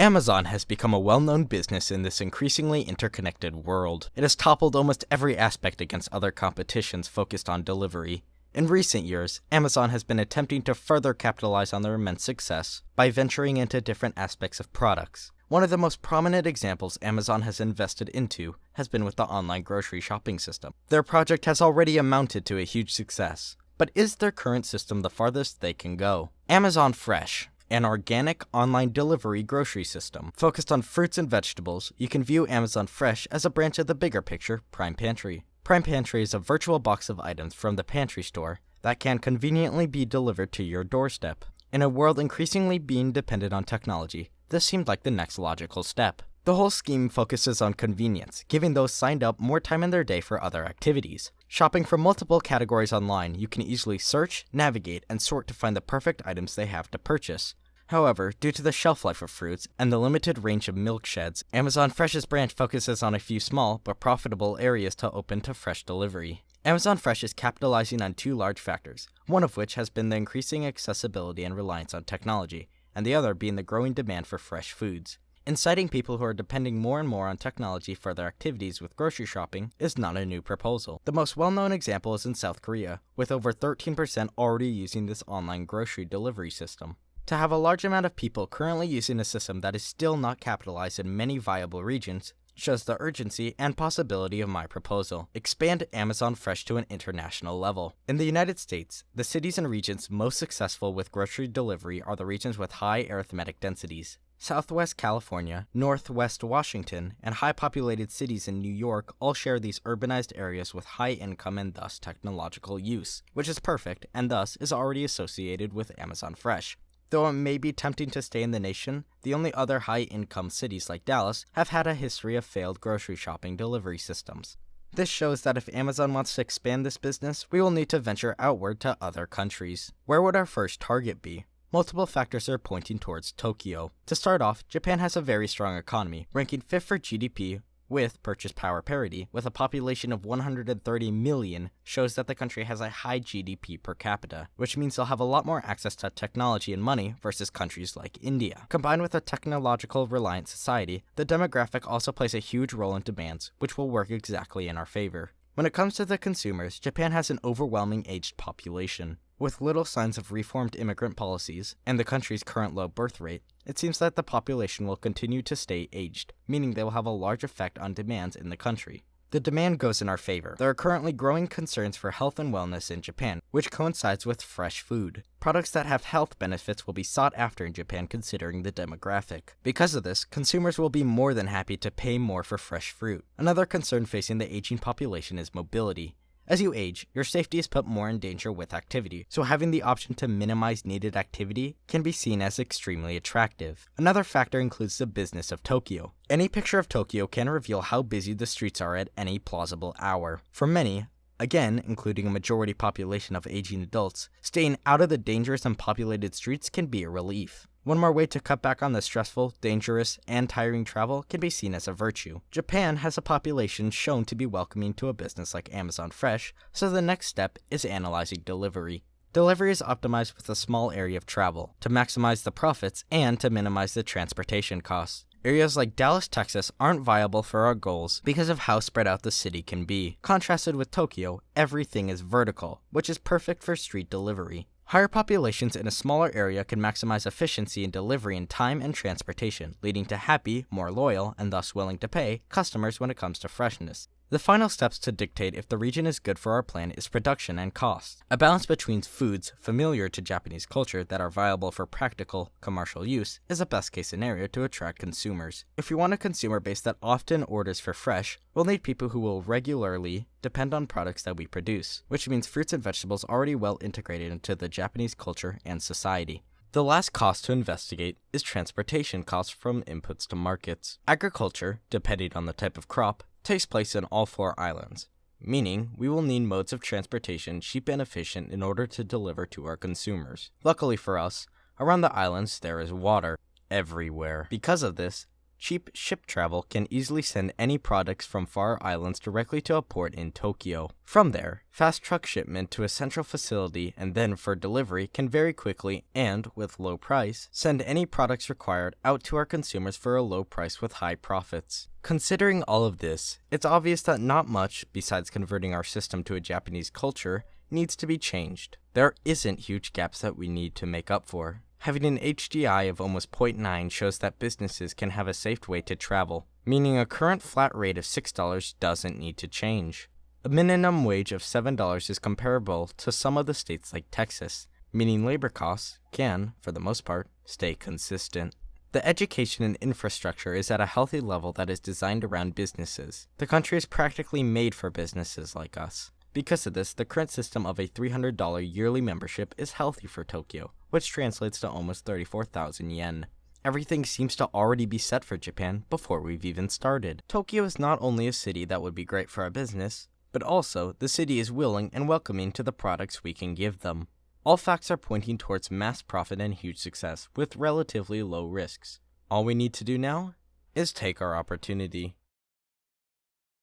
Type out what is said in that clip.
Amazon has become a well-known business in this increasingly interconnected world. It has toppled almost every aspect against other competitions focused on delivery. In recent years, Amazon has been attempting to further capitalize on their immense success by venturing into different aspects of products. One of the most prominent examples Amazon has invested into has been with the online grocery shopping system. Their project has already amounted to a huge success, but is their current system the farthest they can go? Amazon Fresh, an organic online delivery grocery system focused on fruits and vegetables, you can view Amazon Fresh as a branch of the bigger picture, Pantry. Pantry is a virtual box of items from the Pantry store that can conveniently be delivered to your doorstep. In a world increasingly being dependent on technology, this seemed like the next logical step. The whole scheme focuses on convenience, giving those signed up more time in their day for other activities. Shopping from multiple categories online, you can easily search, navigate, and sort to find the perfect items they have to purchase. However, due to the shelf life of fruits and the limited range of milk sheds, Amazon Fresh's branch focuses on a few small but profitable areas to open to fresh delivery. Amazon Fresh is capitalizing on two large factors, one of which has been the increasing accessibility and reliance on technology, and the other being the growing demand for fresh foods. Inciting people who are depending more and more on technology for their activities with grocery shopping is not a new proposal. The most well-known example is in South Korea, with over 13% already using this online grocery delivery system. To have a large amount of people currently using a system that is still not capitalized in many viable regions shows the urgency and possibility of my proposal. Expand Amazon Fresh to an international level. In the United States, the cities and regions most successful with grocery delivery are the regions with high arithmetic densities. Southwest California, Northwest Washington, and high-populated cities in New York all share these urbanized areas with high income and thus technological use, which is perfect and thus is already associated with Amazon Fresh. Though it may be tempting to stay in the nation, the only other high-income cities like Dallas have had a history of failed grocery shopping delivery systems. This shows that if Amazon wants to expand this business, we will need to venture outward to other countries. Where would our first target be? Multiple factors are pointing towards Tokyo. To start off, Japan has a very strong economy, ranking 5th for GDP with purchase power parity, with a population of 130 million, shows that the country has a high GDP per capita, which means they'll have a lot more access to technology and money versus countries like India. Combined with a technological reliant society, the demographic also plays a huge role in demands, which will work exactly in our favor. When it comes to the consumers, Japan has an overwhelming aged population. With little signs of reformed immigrant policies and the country's current low birth rate, it seems that the population will continue to stay aged, meaning they will have a large effect on demands in the country. The demand goes in our favor. There are currently growing concerns for health and wellness in Japan, which coincides with fresh food. Products that have health benefits will be sought after in Japan considering the demographic. Because of this, consumers will be more than happy to pay more for fresh fruit. Another concern facing the aging population is mobility. As you age, your safety is put more in danger with activity, so having the option to minimize needed activity can be seen as extremely attractive. Another factor includes the business of Tokyo. Any picture of Tokyo can reveal how busy the streets are at any plausible hour. For many, again, including a majority population of aging adults, staying out of the dangerous and populated streets can be a relief. One more way to cut back on the stressful, dangerous, and tiring travel can be seen as a virtue. Japan has a population shown to be welcoming to a business like Amazon Fresh, so the next step is analyzing delivery. Delivery is optimized with a small area of travel, to maximize the profits and to minimize the transportation costs. Areas like Dallas, Texas aren't viable for our goals because of how spread out the city can be. Contrasted with Tokyo, everything is vertical, which is perfect for street delivery. Higher populations in a smaller area can maximize efficiency in delivery in time and transportation, leading to happy, more loyal, and thus willing to pay customers when it comes to freshness. The final steps to dictate if the region is good for our plan is production and cost. A balance between foods familiar to Japanese culture that are viable for practical, commercial use is a best-case scenario to attract consumers. If we want a consumer base that often orders for fresh, we'll need people who will regularly depend on products that we produce, which means fruits and vegetables already well integrated into the Japanese culture and society. The last cost to investigate is transportation costs from inputs to markets. Agriculture, depending on the type of crop, takes place in all 4 islands, meaning we will need modes of transportation cheap and efficient in order to deliver to our consumers. Luckily for us, around the islands there is water everywhere. Because of this, cheap ship travel can easily send any products from far islands directly to a port in Tokyo. From there, fast truck shipment to a central facility and then for delivery can very quickly and, with low price, send any products required out to our consumers for a low price with high profits. Considering all of this, it's obvious that not much, besides converting our system to a Japanese culture, needs to be changed. There isn't huge gaps that we need to make up for. Having an HDI of almost 0.9 shows that businesses can have a safe way to travel, meaning a current flat rate of $6 doesn't need to change. A minimum wage of $7 is comparable to some of the states like Texas, meaning labor costs can, for the most part, stay consistent. The education and infrastructure is at a healthy level that is designed around businesses. The country is practically made for businesses like us. Because of this, the current system of a $300 yearly membership is healthy for Tokyo, which translates to almost 34,000 yen. Everything seems to already be set for Japan before we've even started. Tokyo is not only a city that would be great for our business, but also the city is willing and welcoming to the products we can give them. All facts are pointing towards mass profit and huge success with relatively low risks. All we need to do now is take our opportunity.